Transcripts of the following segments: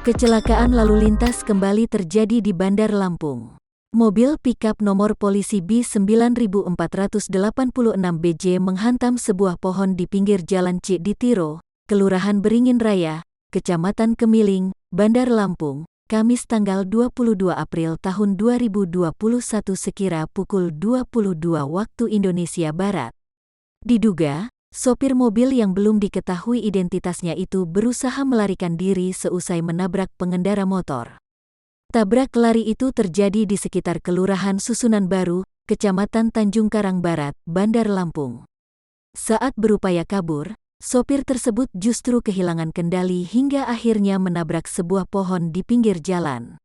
Kecelakaan lalu lintas kembali terjadi di Bandar Lampung. Mobil pickup nomor polisi B9486BJ menghantam sebuah pohon di pinggir Jalan Cikditiro, Kelurahan Beringin Raya, Kecamatan Kemiling, Bandar Lampung, Kamis tanggal 22 April tahun 2021 sekira pukul 22 waktu Indonesia Barat. Diduga, sopir mobil yang belum diketahui identitasnya itu berusaha melarikan diri seusai menabrak pengendara motor. Tabrak lari itu terjadi di sekitar Kelurahan Susunan Baru, Kecamatan Tanjung Karang Barat, Bandar Lampung. Saat berupaya kabur, sopir tersebut justru kehilangan kendali hingga akhirnya menabrak sebuah pohon di pinggir jalan.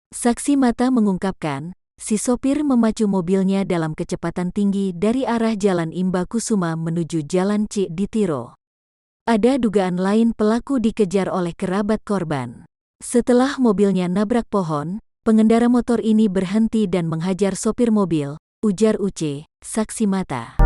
Saksi mata mengungkapkan, si sopir memacu mobilnya dalam kecepatan tinggi dari arah Jalan Imba Kusuma menuju Jalan Cikditiro. Ada dugaan lain pelaku dikejar oleh kerabat korban. Setelah mobilnya nabrak pohon, pengendara motor ini berhenti dan menghajar sopir mobil, ujar Uce, saksi mata.